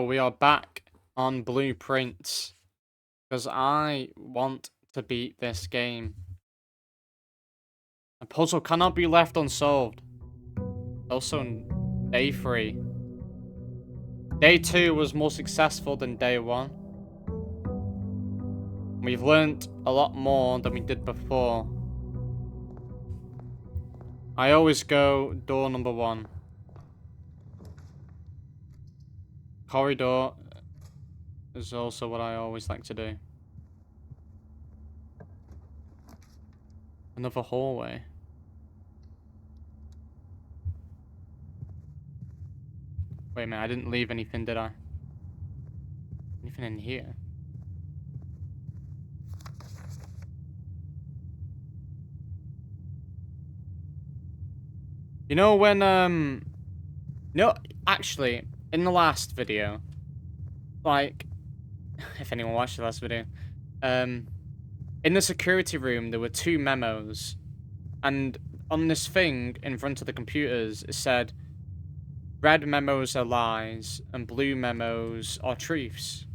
we are back on Blueprints because I want to beat this game. A puzzle cannot be left unsolved. Also, day 3. Day 2 was more successful than day 1. We've learnt a lot more than we did before. I always go door number 1. Corridor is also what I always like to do. Another hallway. Wait a minute, I didn't leave anything, did I? Anything in here? You know when, no, actually, in the last video, like, if anyone watched the last video, in the security room, there were 2 memos, and on this thing in front of the computers, it said, red memos are lies, and blue memos are truths.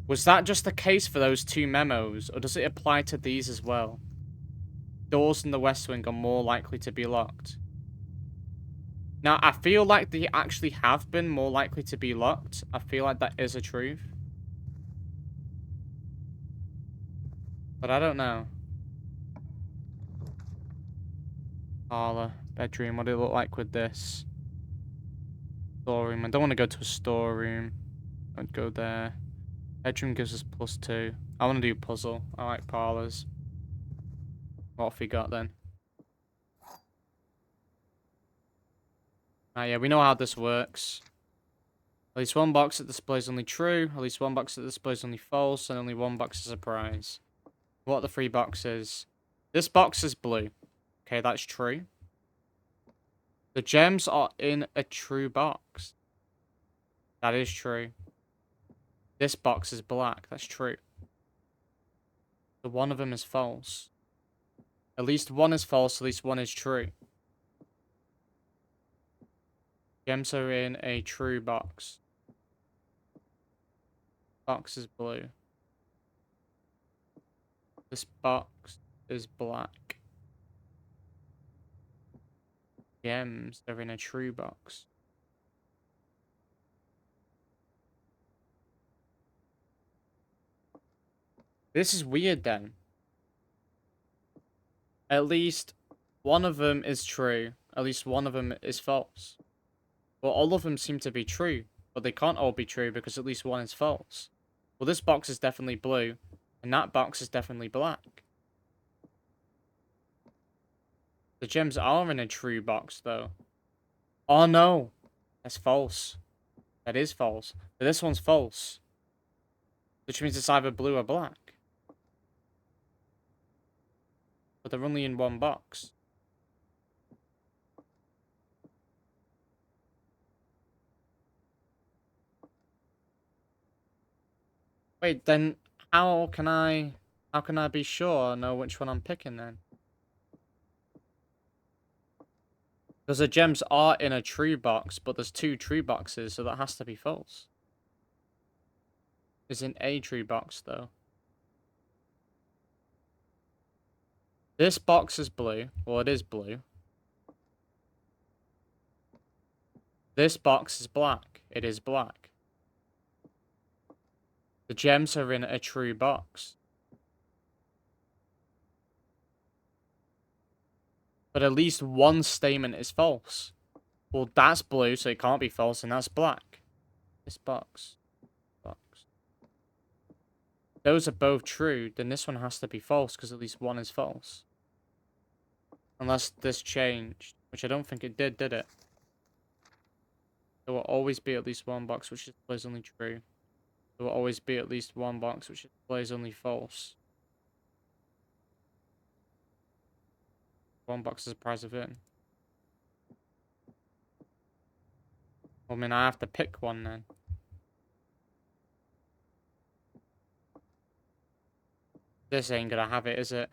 Was that just the case for those 2 memos, or does it apply to these as well? Doors in the West Wing are more likely to be locked. Now, I feel like they actually have been more likely to be locked. I feel like that is a truth. But I don't know. Parlor, bedroom, what do it look like with this? Storeroom. I don't want to go to a storeroom. I'd go there. Bedroom gives us +2. I want to do puzzle. I like parlors. What have we got then? Ah, yeah, we know how this works. At least one box that displays only true. At least one box that displays only false. And only one box is a prize. What are the 3 boxes? This box is blue. Okay, that's true. The gems are in a true box. That is true. This box is black. That's true. So one of them is false. At least one is false. At least one is true. Gems are in a true box. Box is blue. This box is black. Gems are in a true box. This is weird then. At least one of them is true. At least one of them is false. Well, all of them seem to be true, but they can't all be true because at least one is false. Well, this box is definitely blue, and that box is definitely black. The gems are in a true box, though. Oh, no. That's false. That is false. But this one's false. Which means it's either blue or black. But they're only in one box. Wait, then how can I be sure I know which one I'm picking then? Because the gems are in a true box, but there's 2 true boxes, so that has to be false. Is in a true box, though. This box is blue. Well, it is blue. This box is black. It is black. The gems are in a true box. But at least one statement is false. Well, that's blue, so it can't be false, and that's black. This box. Those are both true, then this one has to be false, because at least one is false. Unless this changed, which I don't think it did it? There will always be at least one box which displays only true. There will always be at least one box which displays only false. One box is a prize of it. Well, I mean, I have to pick one then. This ain't gonna have it, is it?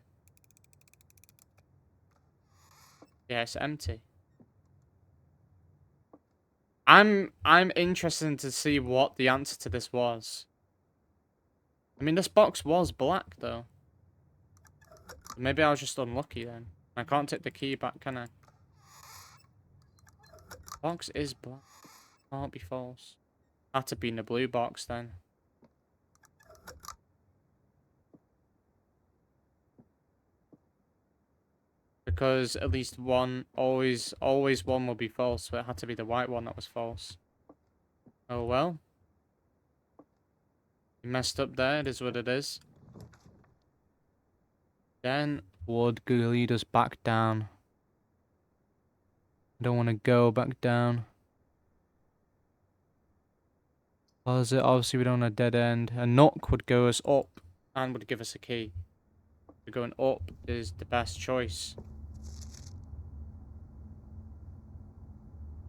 Yeah, it's empty. I'm interested to see what the answer to this was. I mean, this box was black though. Maybe I was just unlucky then. I can't take the key back, can I? Box is black. Can't be false. Had to be in the blue box then. Because at least one, always one will be false. So it had to be the white one that was false. Oh well. You messed up there. It is what it is. Then would lead us back down. I don't want to go back down. Obviously we don't want a dead end. A knock would go us up and would give us a key. Going up is the best choice.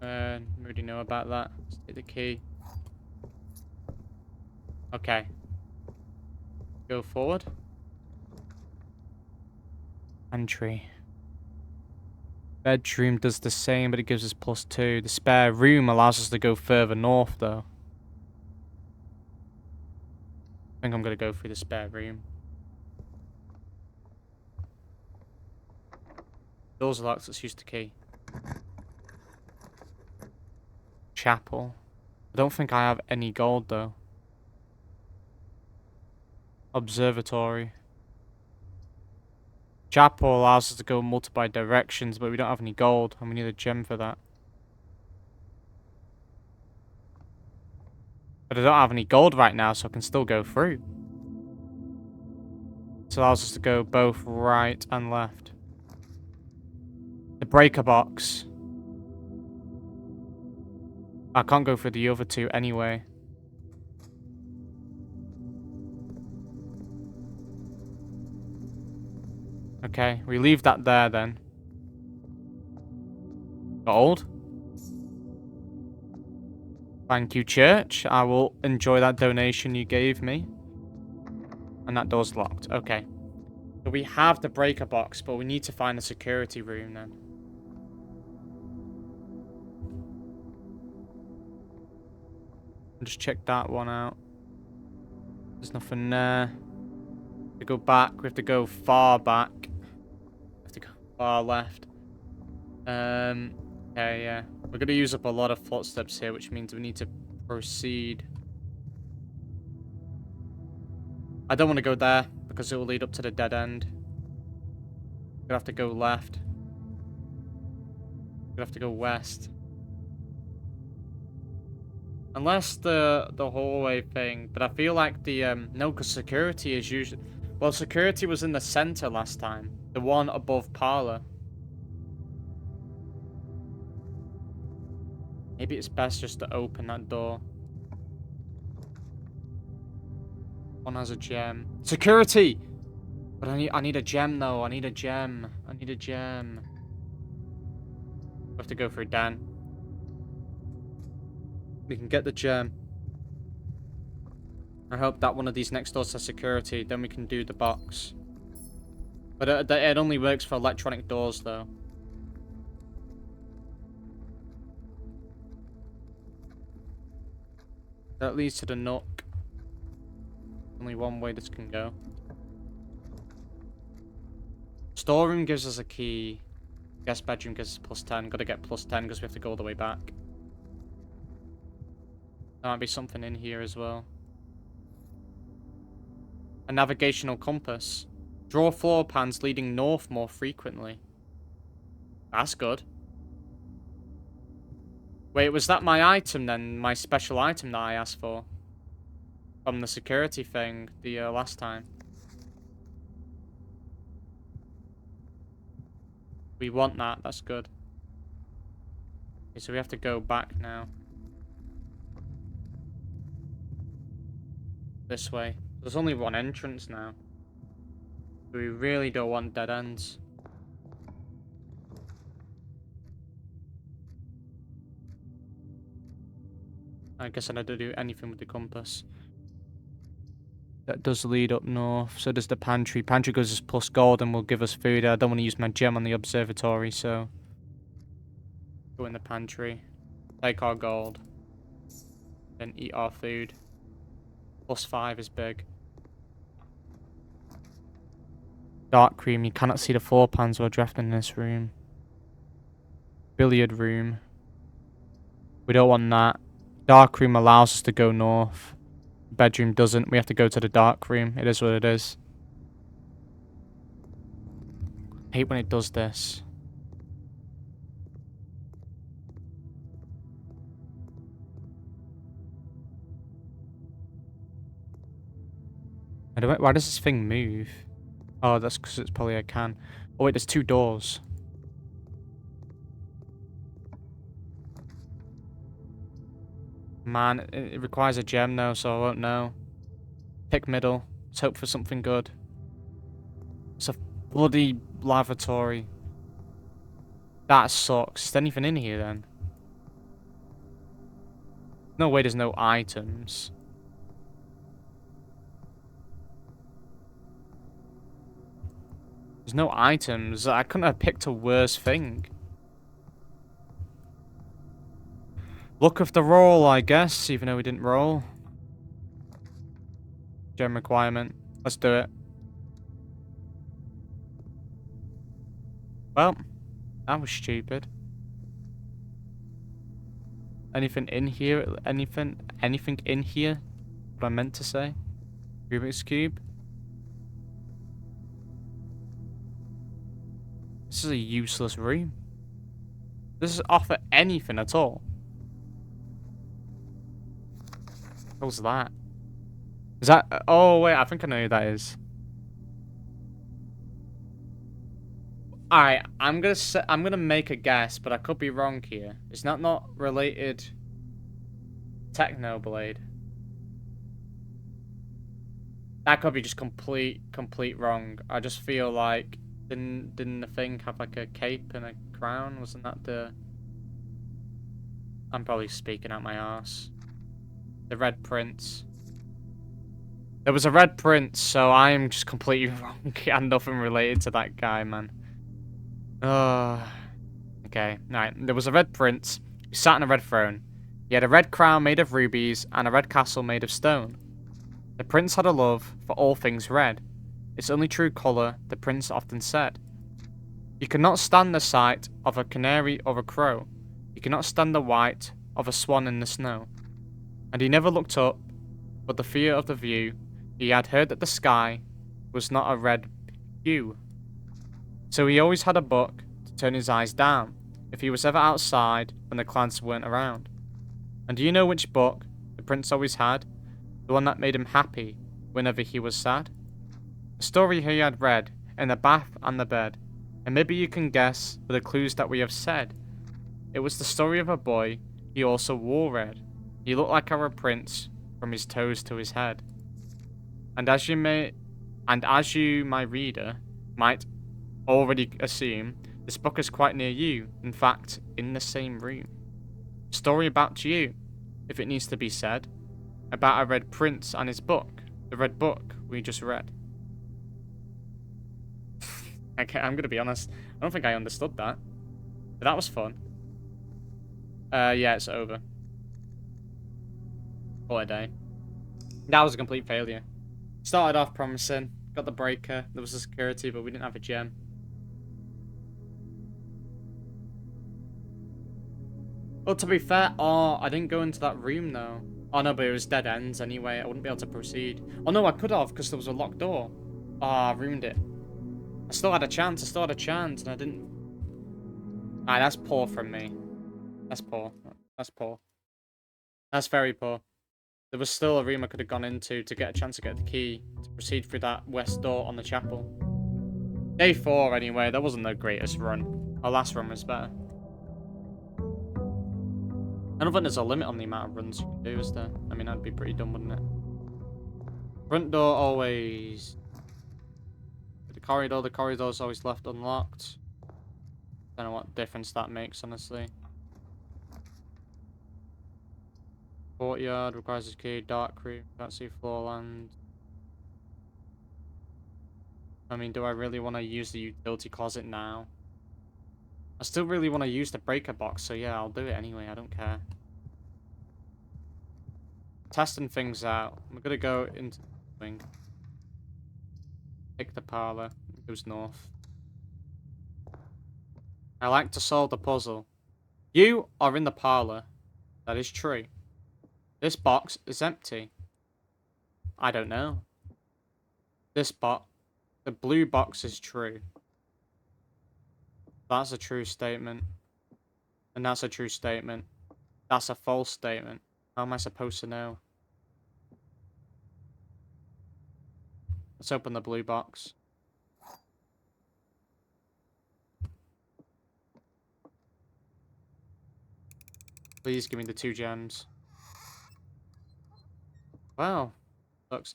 I already know about that. Let's take the key. Okay. Go forward. Entry. Bedroom does the same, but it gives us +2. The spare room allows us to go further north, though. I think I'm going to go through the spare room. Doors are locked, let's use the key. Chapel. I don't think I have any gold, though. Observatory. Chapel allows us to go multiple directions, but we don't have any gold, and we need a gem for that. But I don't have any gold right now, so I can still go through. This allows us to go both right and left. The breaker box. I can't go through the other two anyway. Okay, we leave that there then. Gold. Thank you, church. I will enjoy that donation you gave me. And that door's locked. Okay. So we have the breaker box, but we need to find the security room then. I'll just check that one out. There's nothing there. To go back, we have to go far back. We have to go far left. Okay, yeah. We're going to use up a lot of footsteps here, which means we need to proceed. I don't want to go there, because it will lead up to the dead end. We're going to have to go left. We're going to have to go west. Unless the hallway thing, but I feel like the, no, because security is usually... Well, security was in the center last time. The one above parlor. Maybe it's best just to open that door. One has a gem. Security! But I need a gem though. I need a gem. I need a gem. We have to go through Dan. We can get the gem. I hope that one of these next doors has security. Then we can do the box. But it only works for electronic doors though. That leads to the nook. Only one way this can go. Storeroom gives us a key. Guest bedroom gives us +10. Gotta get +10 because we have to go all the way back. There might be something in here as well. A navigational compass. Draw floor plans leading north more frequently. That's good. Wait, was that my item then? My special item that I asked for? From the security thing the last time. We want that, that's good. Okay, so we have to go back now. This way. There's only one entrance now. We really don't want dead ends. I guess I don't do anything with the compass. That does lead up north. So does the pantry. Pantry gives us +gold and will give us food. I don't want to use my gem on the observatory, so... Go in the pantry. Take our gold. Then eat our food. +5 is big. Dark room. You cannot see the floor plans while drafting in this room. Billiard room. We don't want that. Dark room allows us to go north. Bedroom doesn't. We have to go to the dark room. It is what it is. I hate when it does this. Why does this thing move? Oh, that's because it's probably a can. Oh wait, there's 2 doors. Man, it requires a gem though, so I won't know. Pick middle. Let's hope for something good. It's a bloody lavatory. That sucks. Is there anything in here then? No way there's no items. There's no items. I couldn't have picked a worse thing. Luck of the roll, I guess, even though we didn't roll. Gem requirement. Let's do it. Well, that was stupid. Anything in here? Anything in here? What I meant to say? Rubik's Cube? This is a useless room. Does this offer anything at all? What was that? Is that... Oh, wait, I think I know who that is. Alright, I'm gonna make a guess, but I could be wrong here. Is that not related... Technoblade? That could be just complete wrong. I just feel like... Didn't the thing have like a cape and a crown? Wasn't that the... I'm probably speaking out my arse. The Red Prince. There was a Red Prince, so I am just completely wrong. And nothing related to that guy, man. Okay, right. There was a Red Prince who sat on a red throne. He had a red crown made of rubies and a red castle made of stone. The prince had a love for all things red. Its only true colour, the prince often said. You cannot stand the sight of a canary or a crow. You cannot stand the white of a swan in the snow. And he never looked up, but the fear of the view. He had heard that the sky was not a red hue. So he always had a book to turn his eyes down if he was ever outside when the clouds weren't around. And do you know which book the prince always had? The one that made him happy whenever he was sad? A story he had read in the bath and the bed. And maybe you can guess with the clues that we have said. It was the story of a boy he also wore red. He looked like our prince from his toes to his head. And as you, my reader, might already assume, this book is quite near you, in fact, in the same room. A story about you, if it needs to be said, about a red prince and his book, the red book we just read. Okay, I'm gonna be honest, I don't think I understood that, but that was fun. Yeah, it's over. What a day. That was a complete failure. Started off promising, got the breaker, there was a security, but we didn't have a gem. Well, to be fair, I didn't go into that room though. Oh no, but it was dead ends anyway, I wouldn't be able to proceed. Oh no, I could have, because there was a locked door. I ruined it. I still had a chance, and I didn't... Alright, that's poor from me. That's poor. That's poor. That's very poor. There was still a room I could have gone into to get a chance to get the key to proceed through that west door on the chapel. Day 4 anyway, that wasn't the greatest run. Our last run was better. I don't think there's a limit on the amount of runs you can do, is there? I mean, that'd be pretty dumb, wouldn't it? Front door always... The corridor's always left unlocked. Don't know what difference that makes, honestly. Courtyard requires a key. Dark room, can't see floorland. I mean, do I really want to use the utility closet now? I still really want to use the breaker box, so yeah, I'll do it anyway. I don't care. Testing things out. We're gonna go into the wing. Pick the parlor. It goes north. I like to solve the puzzle. You are in the parlor. That is true. This box is empty. I don't know. This box, the blue box is true. That's a true statement. And that's a true statement. That's a false statement. How am I supposed to know? Let's open the blue box. Please give me the 2 gems. Wow. Looks...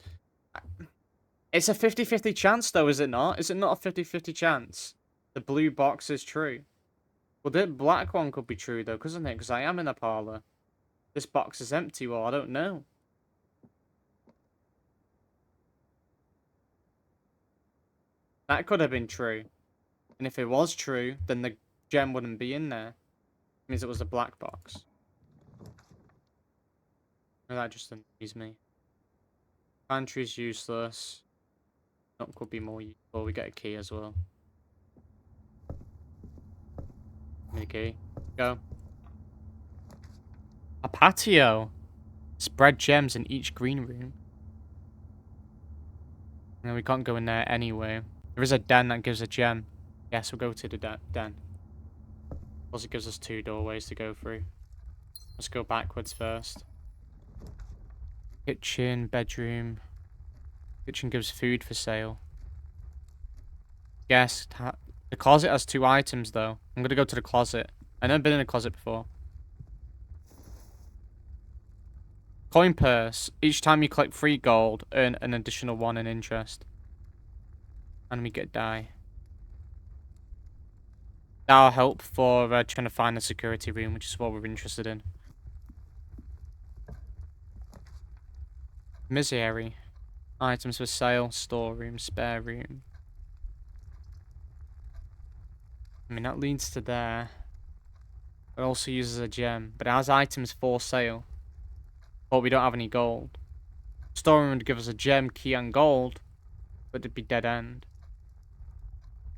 It's a 50-50 chance though, is it not? Is it not a 50-50 chance? The blue box is true. Well, the black one could be true though, couldn't it? Because I am in a parlor. This box is empty. Well, I don't know. That could have been true. And if it was true, then the gem wouldn't be in there. It means it was a black box. And that just annoys me. Pantry's useless. That could be more useful. We get a key as well. Give me the key. Go. A patio. Spread gems in each green room. No, we can't go in there anyway. There is a den that gives a gem. Yes, we'll go to the den. Plus it gives us 2 doorways to go through. Let's go backwards first. Kitchen, bedroom. Kitchen gives food for sale. Guest. The closet has 2 items though. I'm gonna go to the closet. I've never been in a closet before. Coin purse. Each time you collect 3 gold, earn an additional 1 in interest. And we get die. That'll help for trying to find the security room, which is what we're interested in. Misery. Items for sale, storeroom, spare room. I mean, that leads to there. It also uses a gem, but it has items for sale. But we don't have any gold. Storeroom would give us a gem, key, and gold, but it'd be dead end.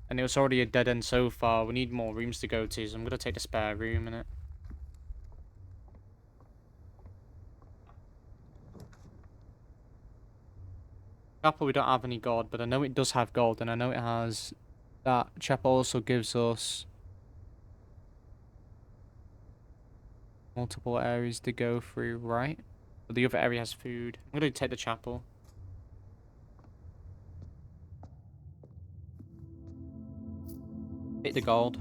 And it was already a dead end so far. We need more rooms to go to, so I'm gonna take the spare room in it. Chapel, we don't have any gold, but I know it does have gold, and I know it has that. Chapel also gives us multiple areas to go through, right? But the other area has food. I'm gonna take the chapel. Take the gold.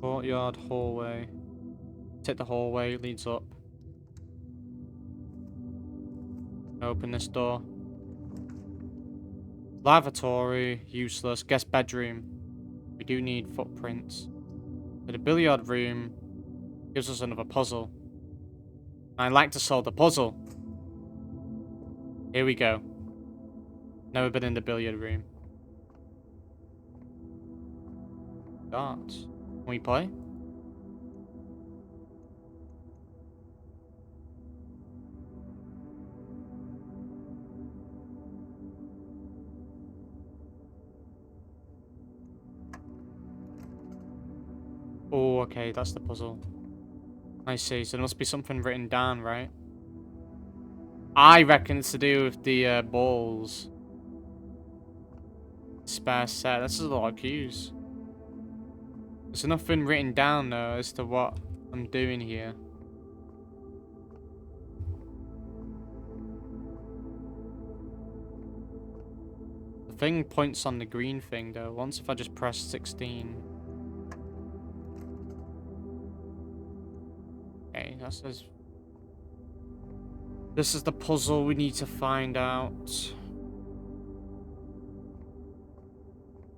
Courtyard, hallway. Take the hallway, leads up. Open this door. Lavatory, useless. Guest bedroom. We do need footprints. So the billiard room gives us another puzzle. I like to solve the puzzle. Here we go. Never been in the billiard room. Darts. Can we play? Oh, okay, that's the puzzle. I see, so there must be something written down, right? I reckon it's to do with the balls. Spare set, this is a lot of cues. There's nothing written down though as to what I'm doing here. The thing points on the green thing though. Once if I just press 16. Okay, that says... This is the puzzle we need to find out.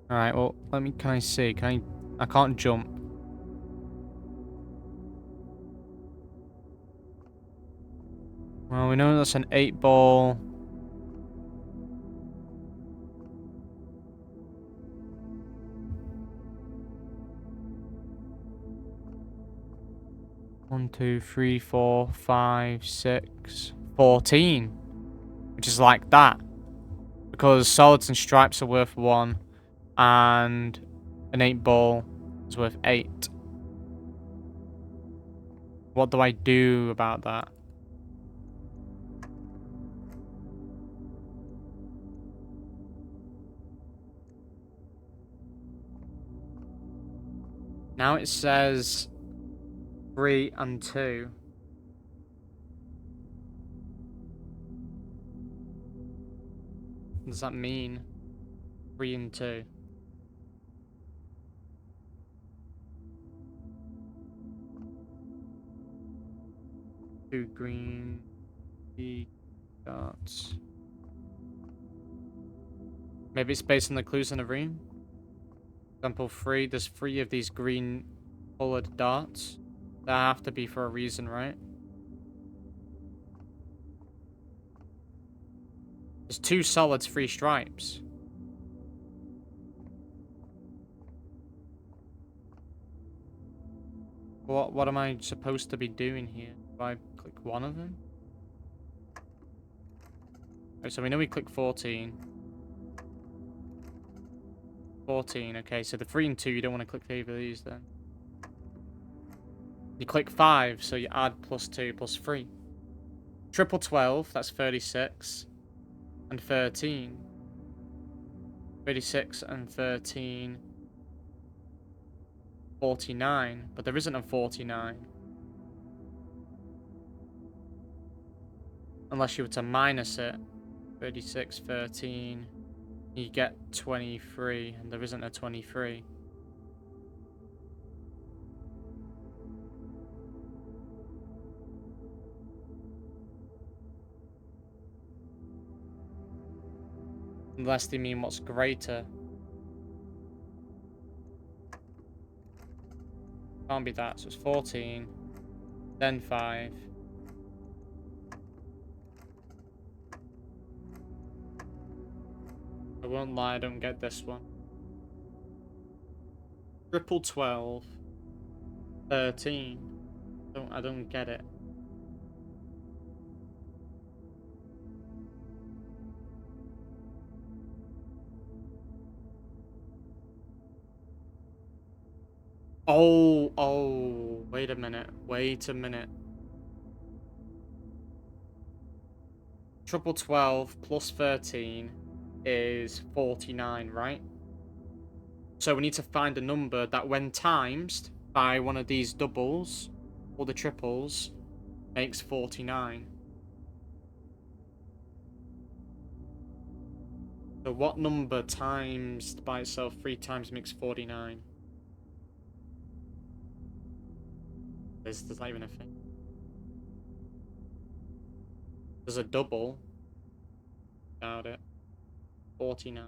Alright, well, can I see? I can't jump. Well, we know that's an 8 ball. 1, 2, 3, 4, 5, 6, 14. Which is like that. Because solids and stripes are worth 1. And an 8 ball is worth 8. What do I do about that? Now it says 3 and 2. What does that mean? 3 and 2. Two green dots. Maybe it's based on the clues in the room. Example 3, there's 3 of these green colored dots. That have to be for a reason, right? There's 2 solids, 3 stripes. What am I supposed to be doing here? Do I click one of them? Right, so we know we click 14. 14, okay, so the 3 and 2, you don't want to click either of these then. You click 5, so you add +2 +3. Triple 12, that's 36. And 13. 36 and 13. 49, but there isn't a 49. Unless you were to minus it. 36, 13. You get 23, and there isn't a 23. Unless they mean what's greater. Can't be that, so it's 14. Then 5. I won't lie, I don't get this one. Triple 12. 13. I don't get it. Oh, wait a minute. Triple 12 plus 13 is 49, right? So we need to find a number that when times by one of these doubles or the triples makes 49. So what number times by itself 3 times makes 49? There's not even a thing. There's a double. Doubt it. 49.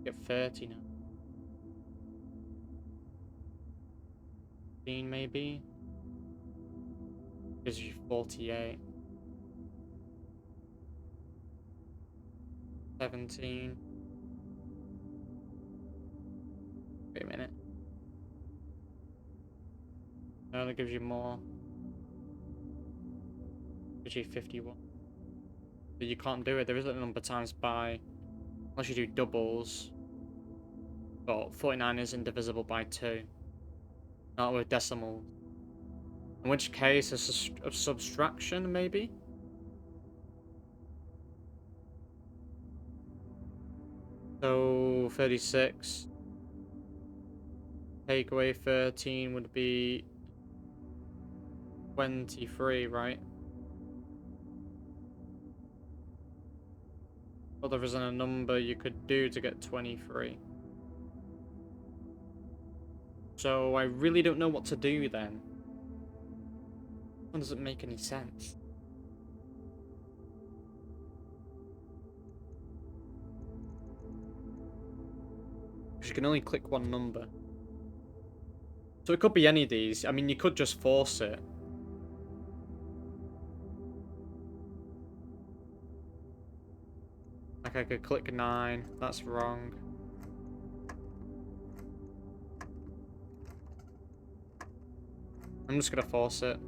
Get 30 now. 15 maybe. Gives you 48. 17. Wait a minute. No, that gives you more. Gives you 51. But you can't do it. There isn't a number times by, unless you do doubles. But 49 isn't divisible by 2. Not with decimals. In which case, it's a subtraction, maybe? So, 36. Take away 13 would be 23, right? But there isn't a number you could do to get 23. So I really don't know what to do then. That doesn't make any sense. Because you can only click one number. So it could be any of these. I mean, you could just force it. Like I could click 9. That's wrong. I'm just gonna force it.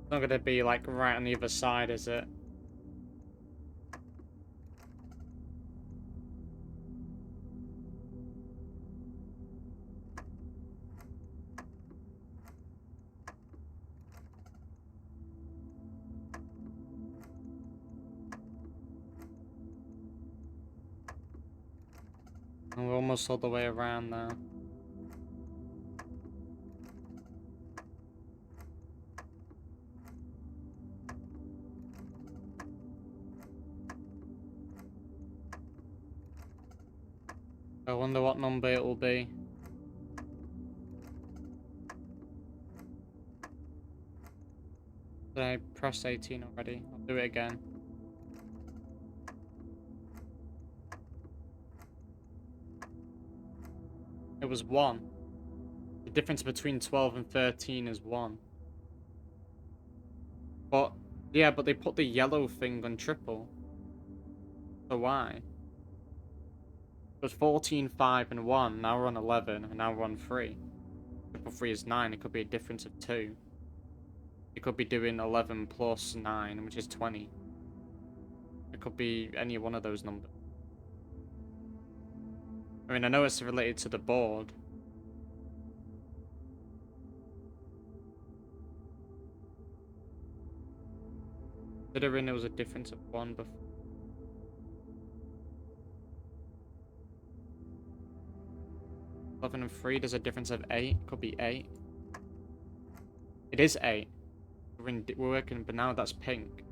It's not gonna be like right on the other side, is it? And we're almost all the way around now. I wonder what number it will be. Did I press 18 already? I'll do it again. It was 1. The difference between 12 and 13 is 1. But, yeah, but they put the yellow thing on triple. So why? It was 14, 5, and 1. Now we're on 11, and now we're on 3. Triple 3 is 9. It could be a difference of 2. It could be doing 11 plus 9, which is 20. It could be any one of those numbers. I mean, I know it's related to the board. Considering there was a difference of 1 before. 11 and 3, there's a difference of 8. Could be 8. It is 8. We're working, but now that's pink.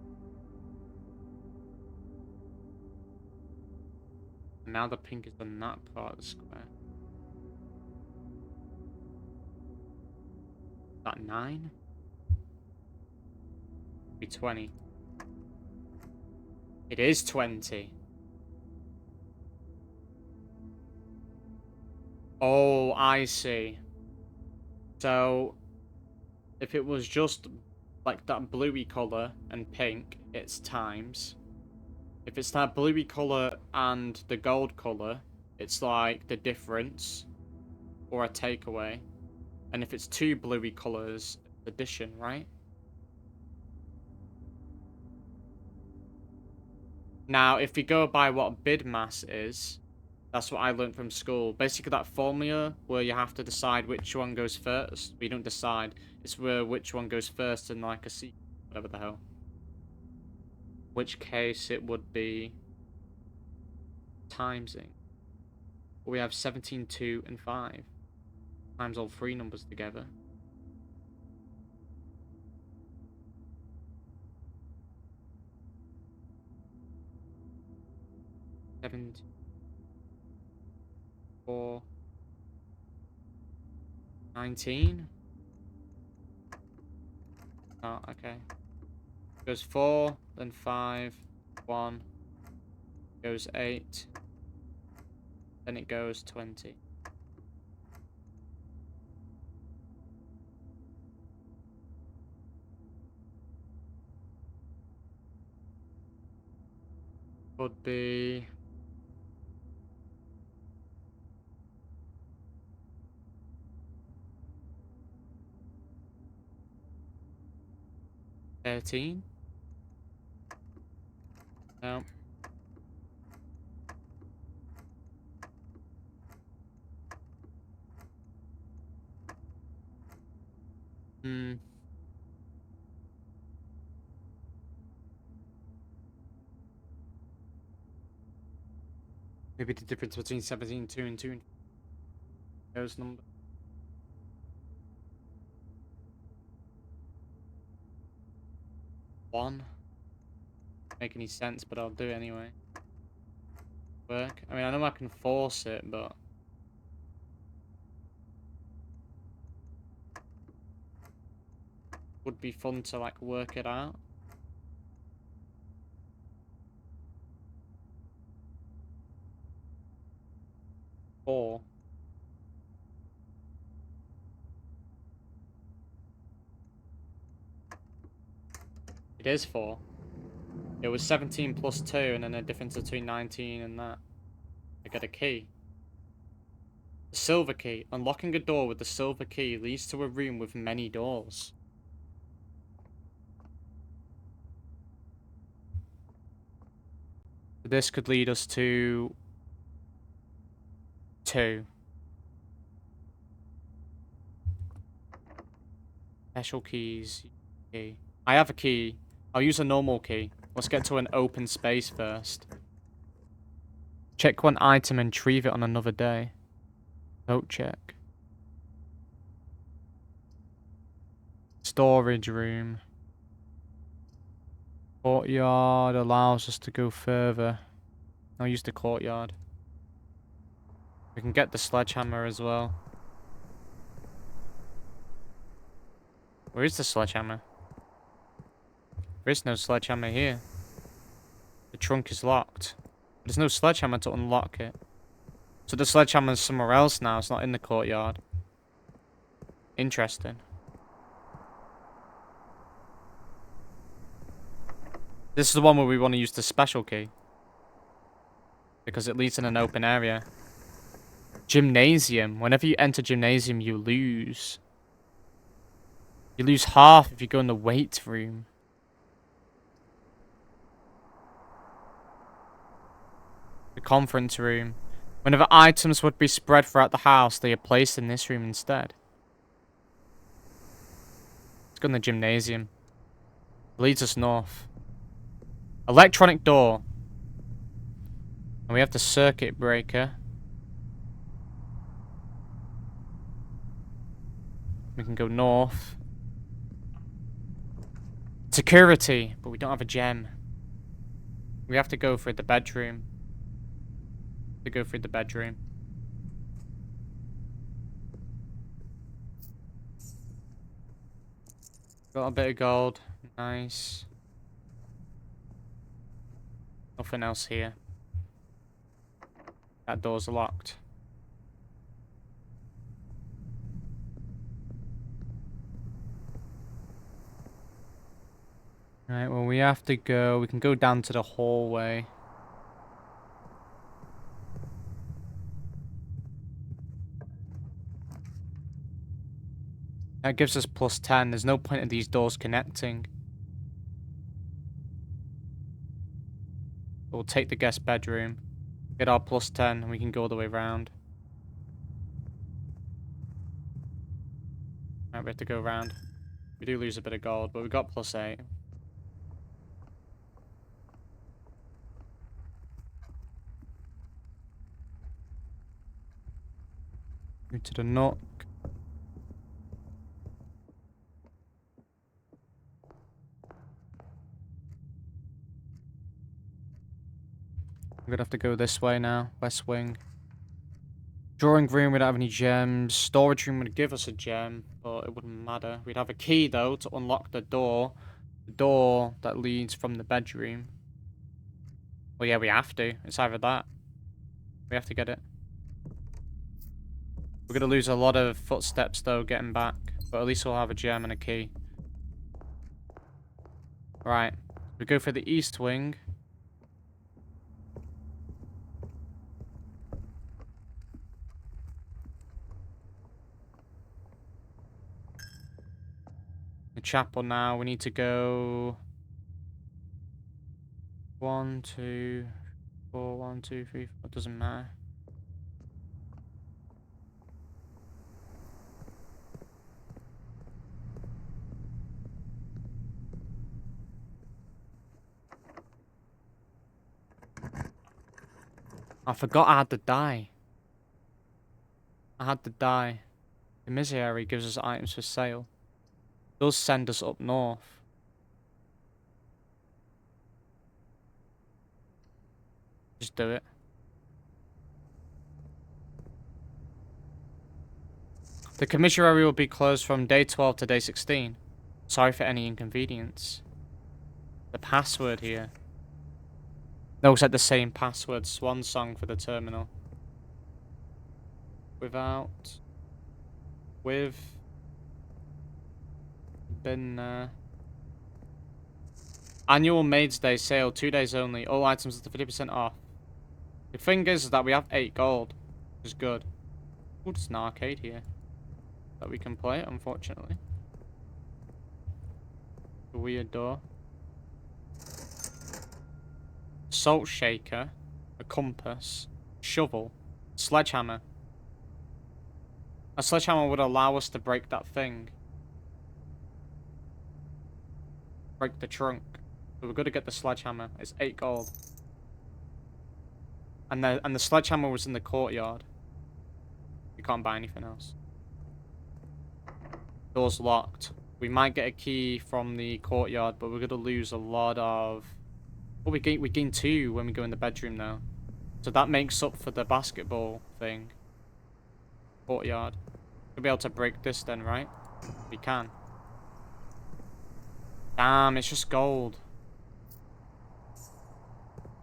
And now the pink is on that part of the square. Is that 9? Be 20. It is 20. Oh, I see. So, if it was just like that bluey color and pink, it's times. If it's that bluey color and the gold color, it's like the difference or a takeaway. And if it's 2 bluey colors, addition, right? Now, if we go by what bid mass is, that's what I learned from school. Basically, that formula where you have to decide which one goes first. We don't decide. It's where which one goes first in like a sequence, whatever the hell. Which case it would be timesing. We have 17, 2, and 5. Times all 3 numbers together. Seven, 4, 19. Oh, okay. Goes 4, then 5, 1. Goes 8. Then it goes 20. Would be 13. No. Hmm. Maybe the difference between 17, 2, and 2 and those numbers. 1. Make any sense, but I'll do it anyway. Work. I mean, I know I can force it, but would be fun to like work it out. Four. It is 4. It was 17 plus 2, and then a difference between 19 and that. I get a key. The silver key. Unlocking a door with the silver key leads to a room with many doors. This could lead us to 2. Special keys. Key. I have a key. I'll use a normal key. Let's get to an open space first. Check one item and retrieve it on another day. Don't check. Storage room. Courtyard allows us to go further. I'll use the courtyard. We can get the sledgehammer as well. Where is the sledgehammer? There is no sledgehammer here. The trunk is locked. There's no sledgehammer to unlock it. So the sledgehammer's somewhere else now. It's not in the courtyard. Interesting. This is the one where we want to use the special key. Because it leads in an open area. Gymnasium. Whenever you enter gymnasium, you lose. You lose half if you go in the weight room. The conference room. Whenever items would be spread throughout the house, they are placed in this room instead. Let's go in the gymnasium. It leads us north. Electronic door. And we have the circuit breaker. We can go north. Security. But we don't have a gem. We have to go for the bedroom. To go through the bedroom. Got a bit of gold. Nice. Nothing else here. That door's locked. Right, well we have to go. We can go down to the hallway. That gives us plus 10. There's no point in these doors connecting. We'll take the guest bedroom. Get our plus 10 and we can go all the way around. Right, we have to go around. We do lose a bit of gold, but we got plus 8. Go to the nook. I'm gonna have to go this way now. West wing. Drawing room, we don't have any gems. Storage room would give us a gem, but it wouldn't matter. We'd have a key, though, to unlock the door. The door that leads from the bedroom. Well, yeah, we have to. It's either that. We have to get it. We're gonna lose a lot of footsteps, though, getting back. But at least we'll have a gem and a key. Right. We go for the east wing. The chapel now. We need to go 1, 2, 4, 1, 2, 3, 4. It doesn't matter. I forgot I had to die. I had to die. The misery gives us items for sale. It does send us up north. Just do it. The commissary will be closed from day 12 to day 16. Sorry for any inconvenience. The password here. Looks like the same password. Swan song for the terminal. Without. With. Been there. Annual Maids Day sale, 2 days only. All items at 50% off. The thing is that we have 8 gold, which is good. Ooh, there's an arcade here that we can play, unfortunately. A weird door. Salt shaker, a compass, shovel, sledgehammer. A sledgehammer would allow us to break that thing. Break the trunk. So we're going to get the sledgehammer. It's 8 gold. And the sledgehammer was in the courtyard. We can't buy anything else. Door's locked. We might get a key from the courtyard, but we're going to lose a lot of... Well, we gain 2 when we go in the bedroom now. So that makes up for the basketball thing. Courtyard. We'll be able to break this then, right? We can. Damn, it's just gold.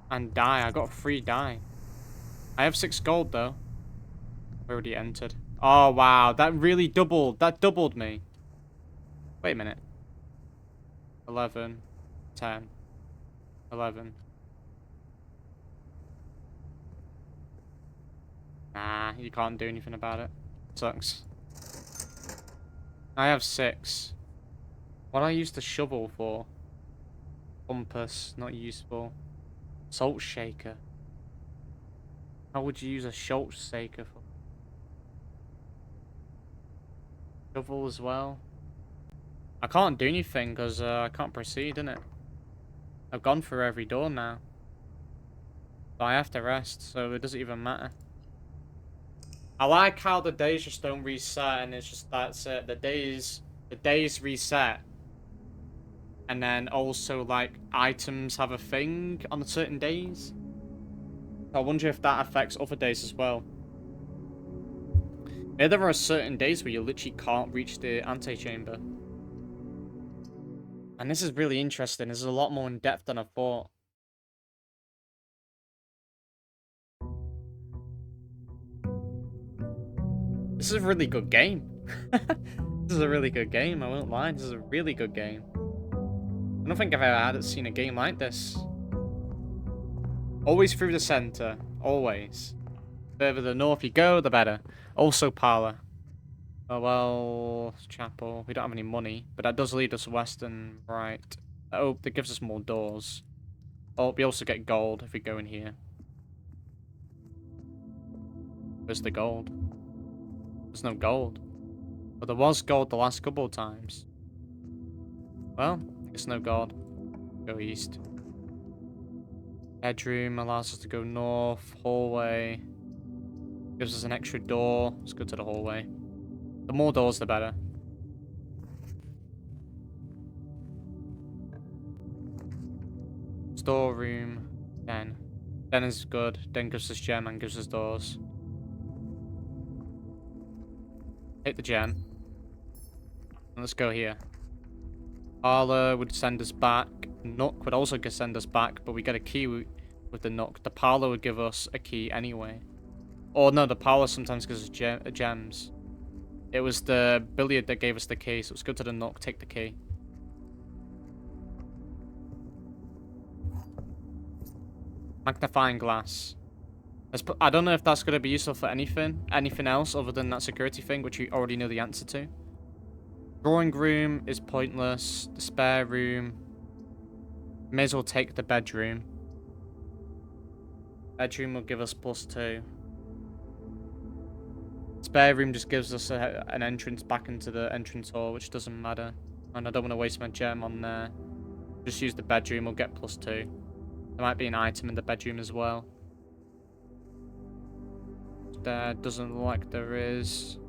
And dye. I got 3 dye. I have 6 gold, though. I already entered. Oh, wow. That really doubled. That doubled me. Wait a minute. 11. 10. 11. Nah, you can't do anything about it. Sucks. I have 6. What do I use the shovel for? Compass. Not useful. Salt shaker. How would you use a salt shaker for? Shovel as well. I can't do anything because I can't proceed, innit? I've gone through every door now. But I have to rest, so it doesn't even matter. I like how the days just don't reset and it's just that's it. The days reset. And then also like items have a thing on certain days. I wonder if that affects other days as well. Maybe there are certain days where you literally can't reach the antechamber. And this is really interesting. This is a lot more in depth than I thought. This is a really good game. This is a really good game, I won't lie. This is a really good game. I don't think I've ever seen a game like this. Always through the center. Always. Further the north you go, the better. Also parlor. Oh, well, chapel. We don't have any money, but that does lead us west and right. Oh, that gives us more doors. Oh, we also get gold if we go in here. Where's the gold? There's no gold. But there was gold the last couple of times. Well, it's no gold. Go east. Bedroom allows us to go north. Hallway. Gives us an extra door. Let's go to the hallway. The more doors, the better. Storeroom. 10. 10 is good. 10 gives us gem and gives us doors. Hit the gem. And let's go here. Parlor would send us back. Nook would also send us back, but we get a key with the Nook. The parlor would give us a key anyway. Or no, the parlor sometimes gives us gems. It was the billiard that gave us the key, so let's go to the Nook, take the key. Magnifying glass. I don't know if that's going to be useful for anything else other than that security thing, which we already know the answer to. Drawing room is pointless. The spare room. May as well take the bedroom. Bedroom will give us +2. Spare room just gives us an entrance back into the entrance hall, which doesn't matter. And I don't want to waste my gem on there. Just use the bedroom, we'll get +2. There might be an item in the bedroom as well. There doesn't look like there is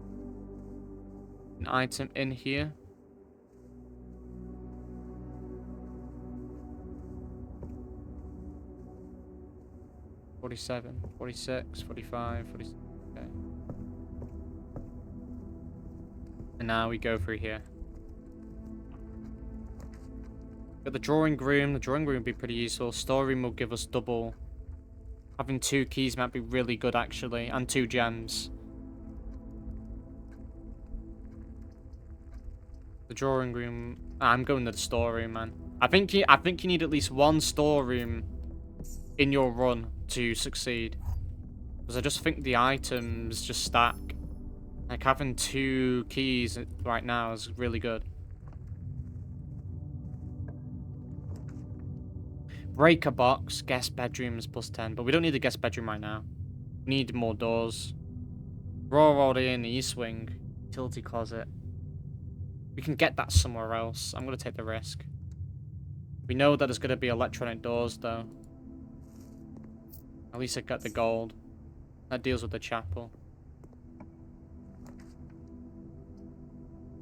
an item in here. 47, 46, 45, 46. Okay. And now we go through here. Got the drawing room. The drawing room would be pretty useful. Storeroom will give us double. Having 2 keys might be really good, actually. And 2 gems. The drawing room. I'm going to the storeroom, man. I think you need at least 1 storeroom in your run to succeed. Because I just think the items just stack. Like having 2 keys right now is really good. Breaker box, guest bedrooms +10, but we don't need the guest bedroom right now. We need more doors. Raw already in the east wing. Utility closet. We can get that somewhere else. I'm gonna take the risk. We know that there's gonna be electronic doors though. At least I got the gold. That deals with the chapel.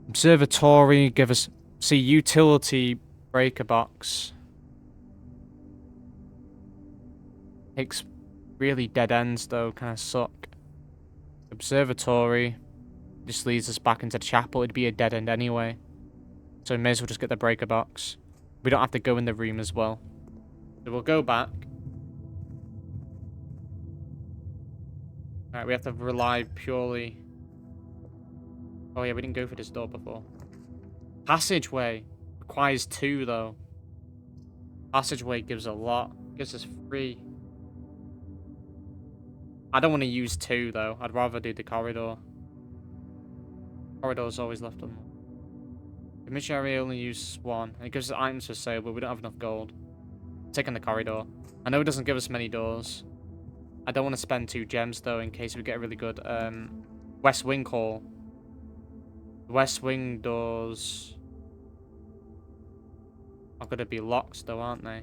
Observatory, give us... See, utility breaker box. Takes really dead ends though, kind of suck. Observatory just leads us back into the chapel. It'd be a dead end anyway. So we may as well just get the breaker box. We don't have to go in the room as well. So we'll go back. Alright, we have to rely purely... Oh yeah, we didn't go for this door before. Passageway. Requires 2 though. Passageway gives a lot. Gives us 3. I don't want to use 2 though. I'd rather do the corridor. Corridor's always left on. The mission area only uses 1. It gives us items for sale, but we don't have enough gold. Taking the corridor. I know it doesn't give us many doors. I don't want to spend 2 gems though in case we get a really good West Wing Hall. The West Wing doors are going to be locked though, aren't they?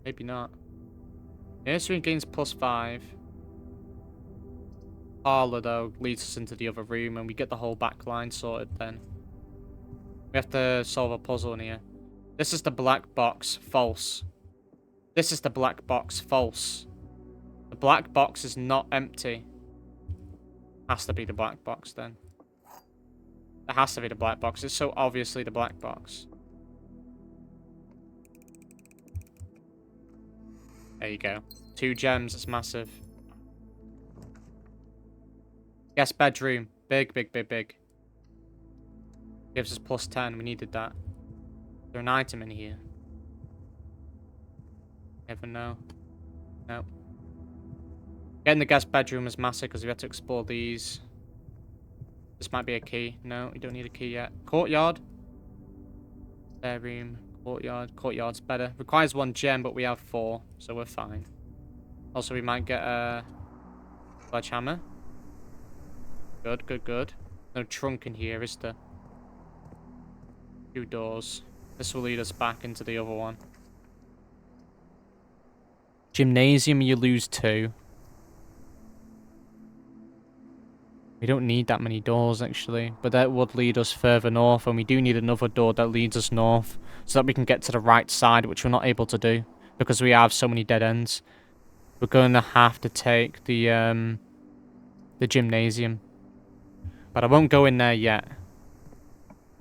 Maybe not. Nursery gains +5. Parlor, though, leads us into the other room, and we get the whole back line sorted then. We have to solve a puzzle in here. This is the black box. False. This is the black box. False. The black box is not empty. Has to be the black box, then. It has to be the black box. It's so obviously the black box. There you go. 2 gems. It's massive. Guest bedroom. Big, big, big, big. Gives us +10. We needed that. Is there an item in here? Never know. Nope. Getting the guest bedroom is massive because we have to explore these. This might be a key. No, we don't need a key yet. Courtyard. Spare room. Courtyard. Courtyard's better. Requires 1 gem, but we have 4, so we're fine. Also, we might get a sledgehammer. Good, good, good. No trunk in here, is there? 2 doors. This will lead us back into the other one. Gymnasium, you lose 2. We don't need that many doors, actually. But that would lead us further north, and we do need another door that leads us north, so that we can get to the right side, which we're not able to do, because we have so many dead ends. We're going to have to take the gymnasium. But I won't go in there yet.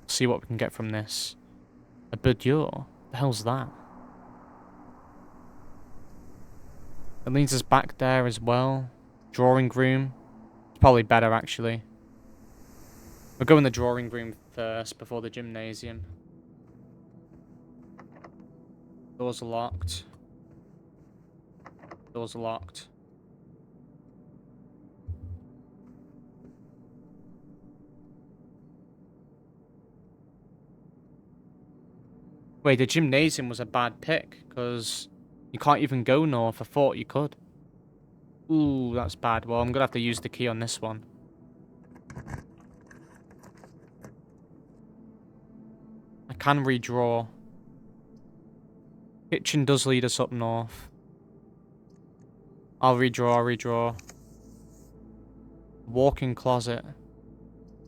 See what we can get from this. A boudoir? The hell's that? It leads us back there as well. Drawing room. It's probably better, actually. We'll go in the drawing room first before the gymnasium. Doors are locked. Doors are locked. Wait, the gymnasium was a bad pick, because you can't even go north. I thought you could. Ooh, that's bad. Well, I'm going to have to use the key on this one. I can redraw. Kitchen does lead us up north. I'll redraw. Walk-in closet.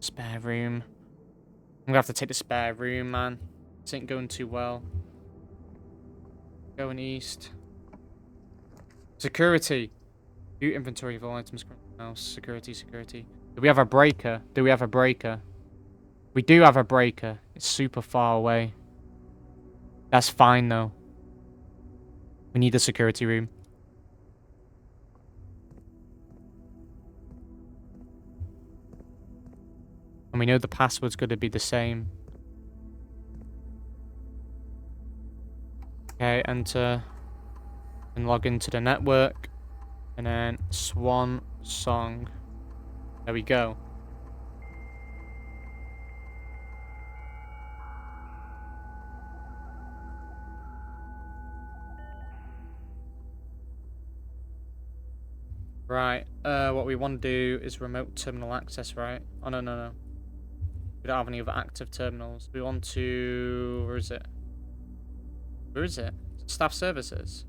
Spare room. I'm going to have to take the spare room, man. This ain't going too well. Going east. Security. View inventory of all items. House. Security. Do we have a breaker? We do have a breaker. It's super far away. That's fine though. We need a security room. And we know the password's going to be the same. Okay, enter. And log into the network. And then Swan Song. There we go. Right, what we want to do is remote terminal access, right? Oh, no. We don't have any other active terminals. We want to... Where is it? Staff services.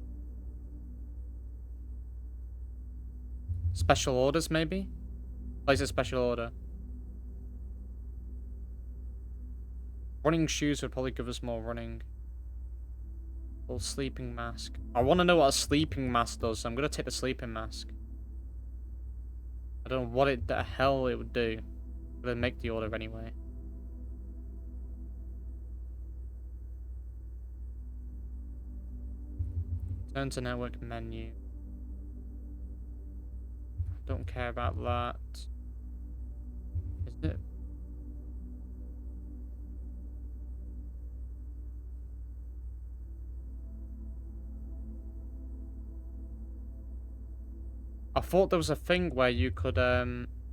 Special orders, maybe? Place a special order. Running shoes would probably give us more running. Full sleeping mask. I want to know what a sleeping mask does, so I'm going to take the sleeping mask. I don't know what the hell it would do. I'm going to make the order anyway. Turn to network menu. Don't care about that. Is it? I thought there was a thing where you could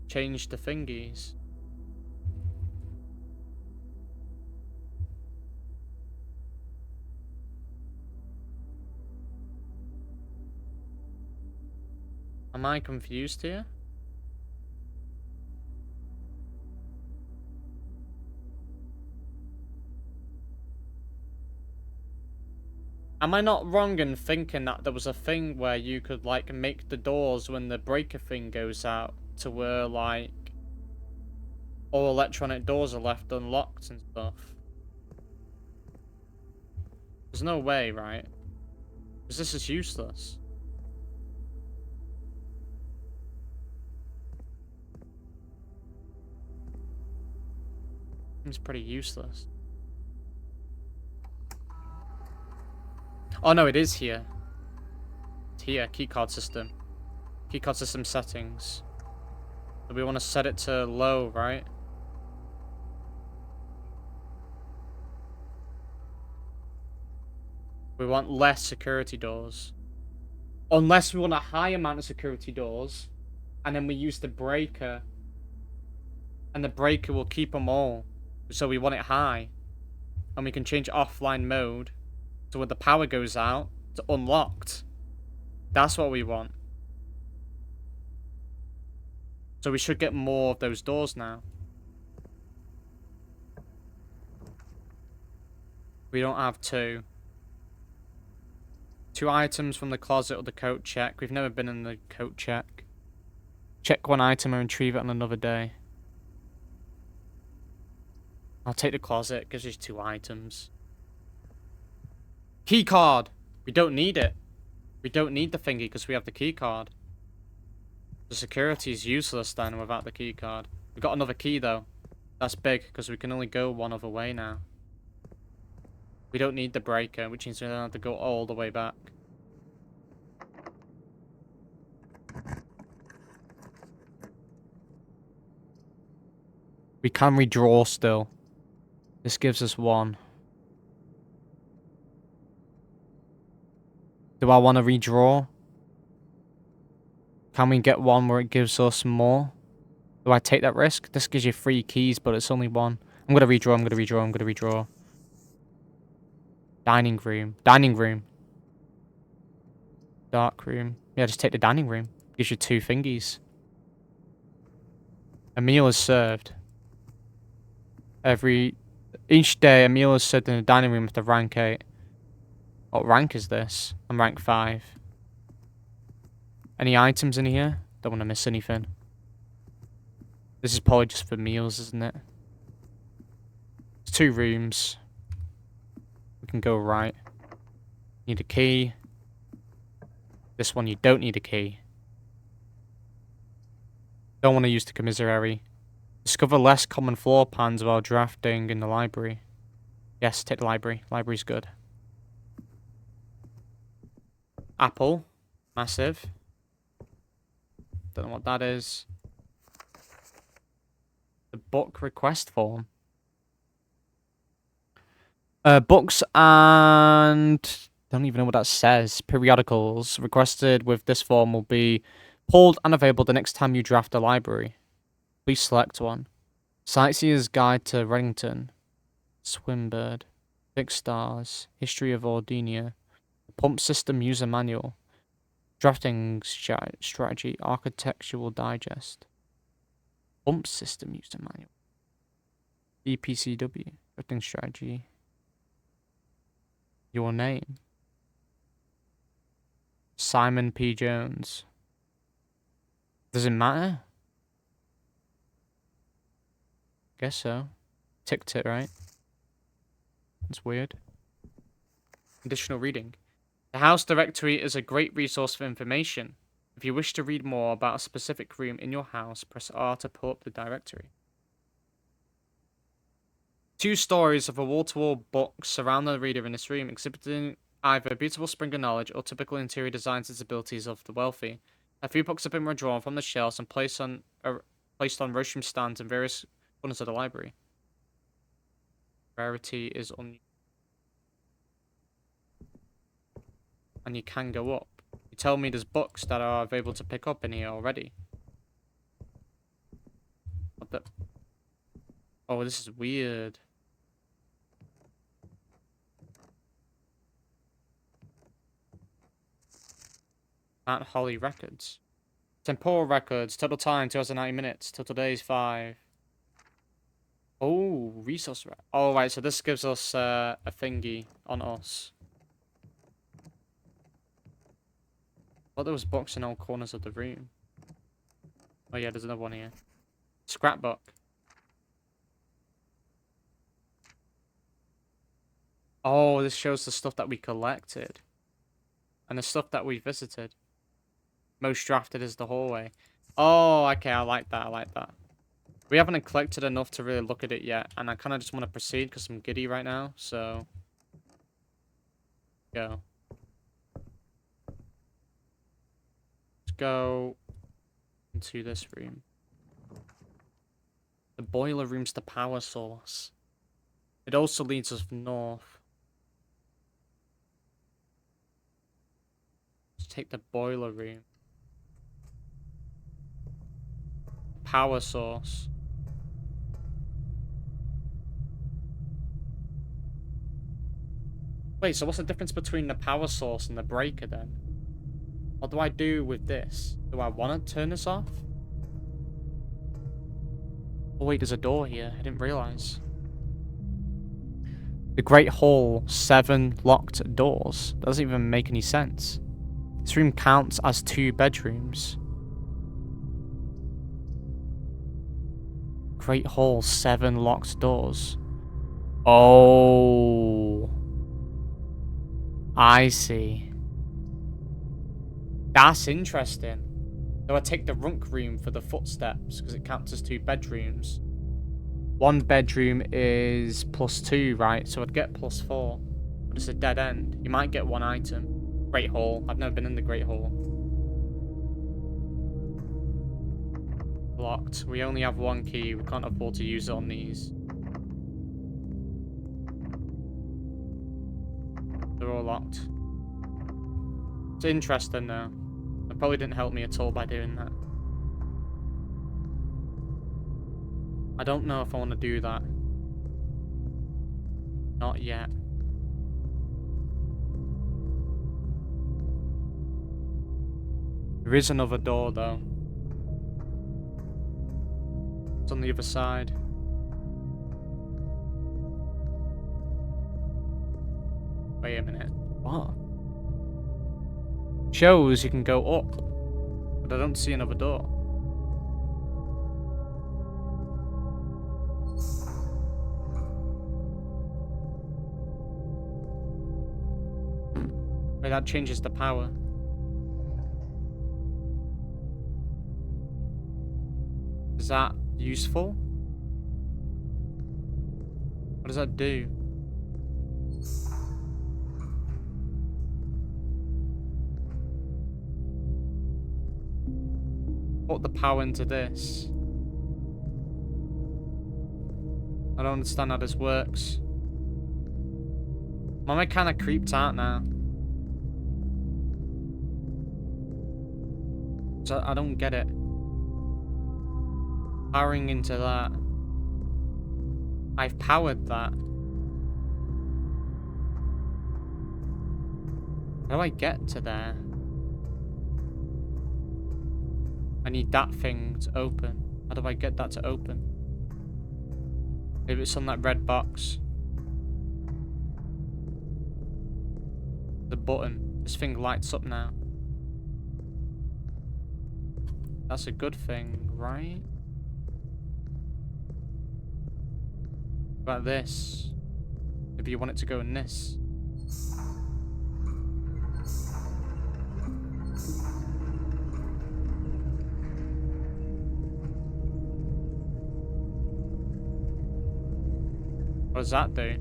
change the thingies. Am I confused here? Am I not wrong in thinking that there was a thing where you could, like, make the doors when the breaker thing goes out to where, like, all electronic doors are left unlocked and stuff? There's no way, right? Because this is useless. Seems pretty useless. Oh no, it is here. It's here, keycard system. Keycard system settings. So we want to set it to low, right? We want less security doors. Unless we want a high amount of security doors. And then we use the breaker. And the breaker will keep them all. So we want it high. And we can change offline mode. So when the power goes out, it's unlocked. That's what we want. So we should get more of those doors now. We don't have two. 2 items from the closet or the coat check. We've never been in the coat check. Check 1 item and retrieve it on another day. I'll take the closet. Gives us 2 items. Key card. We don't need it. We don't need the thingy because we have the key card. The security is useless then without the key card. We got another key though. That's big because we can only go one other way now. We don't need the breaker, which means we don't have to go all the way back. We can redraw still. This gives us 1. Do I want to redraw? Can we get 1 where it gives us more? Do I take that risk? This gives you 3 keys, but it's only 1. I'm going to redraw. Dining room. Dark room. Yeah, just take the dining room. Gives you 2 thingies. A meal is served. Each day, a meal is served in the dining room with the rank 8. What rank is this? I'm rank 5. Any items in here? Don't want to miss anything. This is probably just for meals, isn't it? It's 2 rooms. can go right. Need a key. This one you don't need a key. Don't want to use the commissary. Discover less common floor plans while drafting in the library. Yes, take the library. Library's good. Apple. Massive. Don't know what that is. The book request form. Books and... don't even know what that says. Periodicals requested with this form will be pulled and available the next time you draft a library. Please select one. Sightseer's Guide to Reddington. Swimbird. Big Stars. History of Ordinia. Pump System User Manual. Drafting Strategy. Architectural Digest. Pump System User Manual. EPCW. Drafting Strategy. Your name. Simon P. Jones. Does it matter? Guess so. Ticked it, right? That's weird. Additional reading. The House Directory is a great resource for information. If you wish to read more about a specific room in your house, press R to pull up the directory. 2 stories of a wall-to-wall book surround the reader in this room, exhibiting either a beautiful spring of knowledge or typical interior design sensibilities of the wealthy. A few books have been withdrawn from the shelves and placed on room stands in various corners of the library. Rarity is on, and you can go up. You tell me there's books that are available to pick up in here already. What the? Oh, this is weird. Mount Holly Records. Temporal Records. Total time 290 minutes. Till today's 5. Oh, resource. Oh, right. So this gives us a thingy on us. Thought there was books in all corners of the room. Oh yeah, there's another one here. Scrapbook. Oh, this shows the stuff that we collected. And the stuff that we visited. Most drafted is the hallway. Oh, okay, I like that, I like that. We haven't collected enough to really look at it yet. And I kind of just want to proceed because I'm giddy right now, so... go. Let's go into this room. The boiler room's the power source. It also leads us north. Let's take the boiler room. Power source. Wait, so what's the difference between the power source and the breaker then? What do I do with this? Do I want to turn this off? Oh wait, there's a door here. I didn't realize. The Great Hall, 7 locked doors. That doesn't even make any sense. This room counts as 2 bedrooms. Great Hall, 7 locked doors. Oh. I see. That's interesting. So I take the runk room for the footsteps because it counts as 2 bedrooms. 1 bedroom is +2, right? So I'd get +4. But it's a dead end. You might get 1 item. Great Hall. I've never been in the Great Hall. Locked. We only have 1 key. We can't afford to use it on these. They're all locked. It's interesting though. It probably didn't help me at all by doing that. I don't know if I want to do that. Not yet. There is another door though. It's on the other side. Wait a minute. What? Shows you can go up. But I don't see another door. that changes the power. Is that useful? What does that do? Put the power into this. I don't understand how this works. Am I kind of creeped out now? So I don't get it. Powering into that. I've powered that. How do I get to there? I need that thing to open. How do I get that to open? Maybe it's on that red box. The button. This thing lights up now. That's a good thing, right? What about this? Maybe you want it to go in this. What does that do?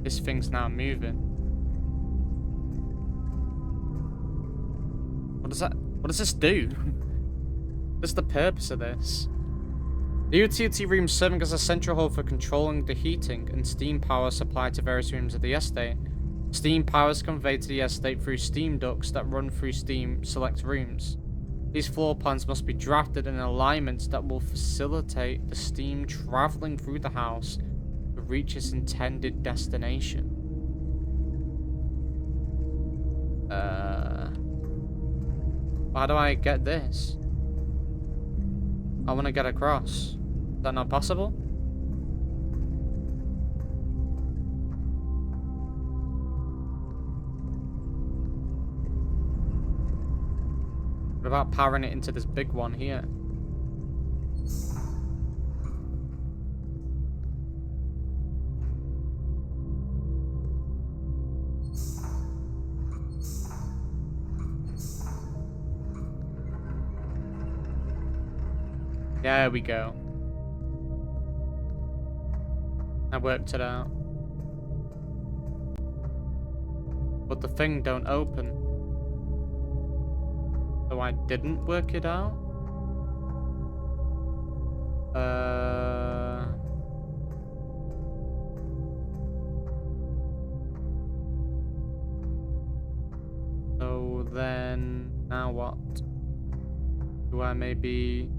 This thing's now moving. What does this do? What's the purpose of this? The utility room serving as a central hub for controlling the heating and steam power supplied to various rooms of the estate. Steam power is conveyed to the estate through steam ducts that run through steam select rooms. These floor plans must be drafted in alignments that will facilitate the steam traveling through the house to reach its intended destination. How do I get this? I want to get across. Is that not possible? What about powering it into this big one here? There we go. I worked it out. But the thing don't open. So I didn't work it out? So then, now what? Do I maybe...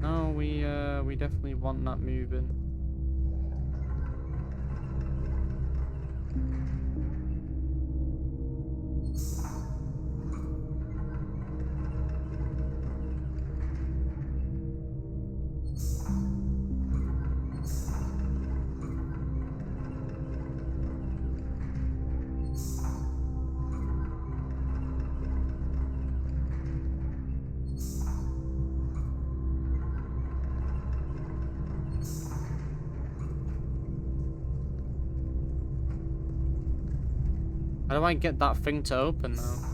No, we definitely want that moving. How do I get that thing to open though?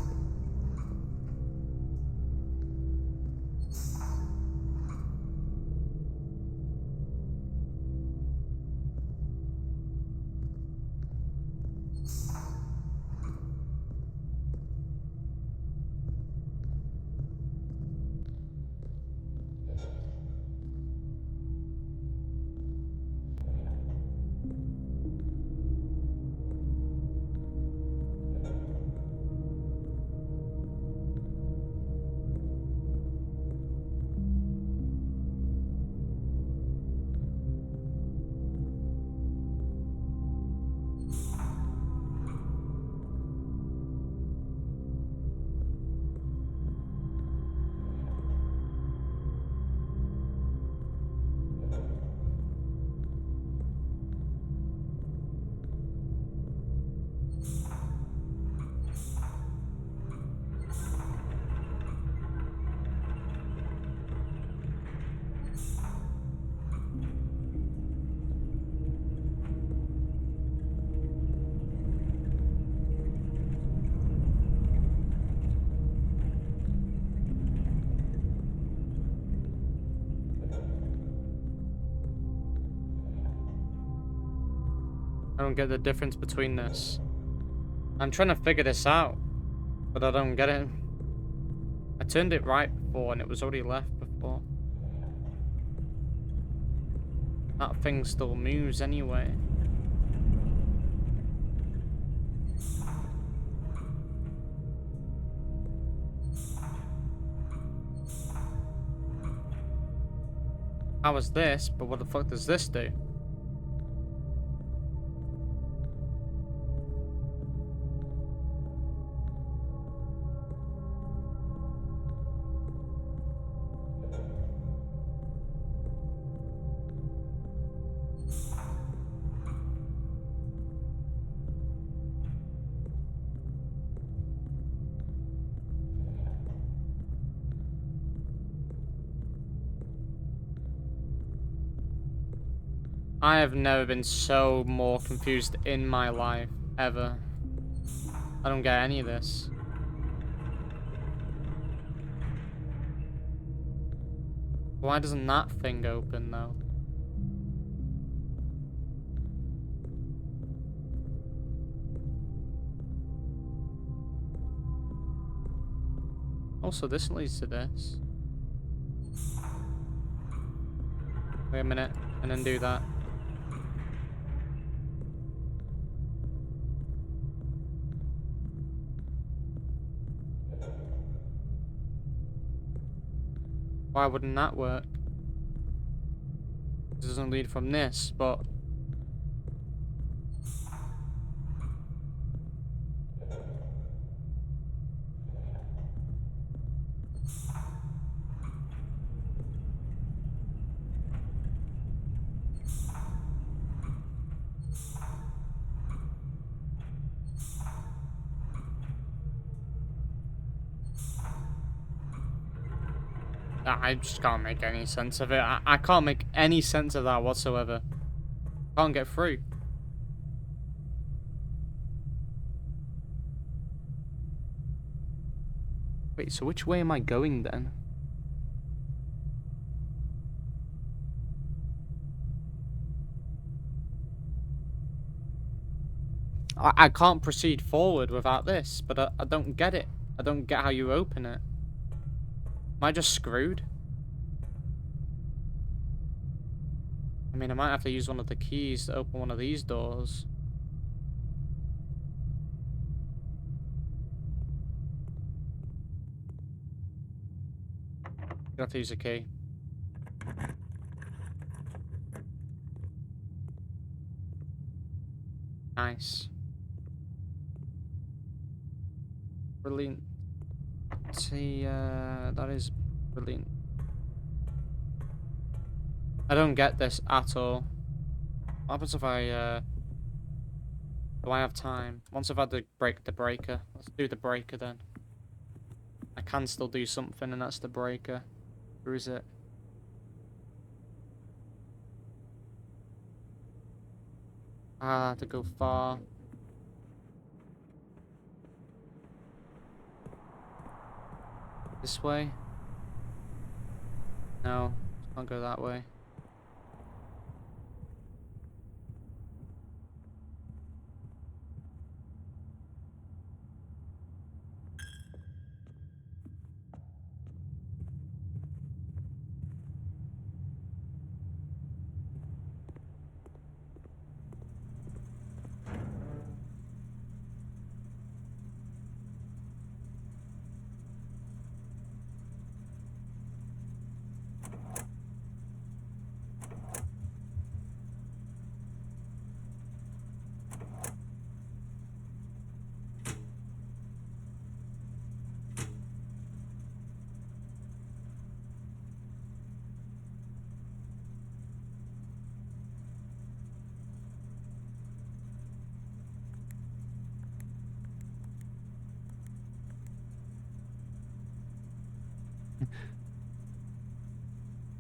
I don't get the difference between this. I'm trying to figure this out, but I don't get it. I turned it right before and it was already left before. That thing still moves anyway. How was this? But what the fuck does this do? I have never been so more confused in my life, ever. I don't get any of this. Why doesn't that thing open, though? Also, this leads to this. Wait a minute, and then do that. Why wouldn't that work? It doesn't lead from this, but... I just can't make any sense of it. I can't make any sense of that whatsoever. Can't get through. Wait, so which way am I going then? I can't proceed forward without this, but I don't get it. I don't get how you open it. Am I just screwed? I mean, I might have to use one of the keys to open one of these doors. You have to use a key. Nice. Brilliant. See, that is brilliant. I don't get this at all. What happens if I, do I have time? Once I've had to break the breaker. Let's do the breaker then. I can still do something, and that's the breaker. Where is it? Ah, to go far. This way? No, can't go that way.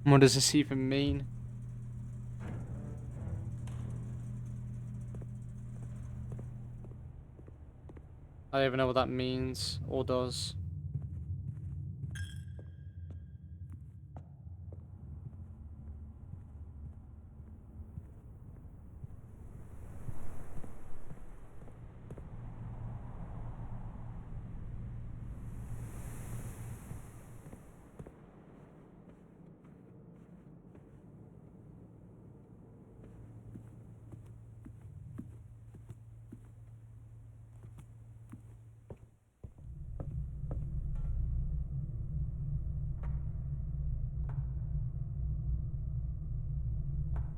What does this even mean? I don't even know what that means or does.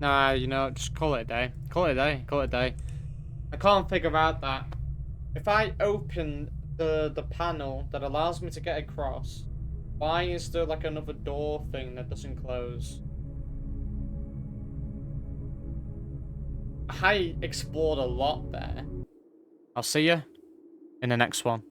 Nah, you know, just call it a day. Call it a day. Call it a day. I can't figure out that. If I open the panel that allows me to get across, why is there like another door thing that doesn't close? I explored a lot there. I'll see you in the next one.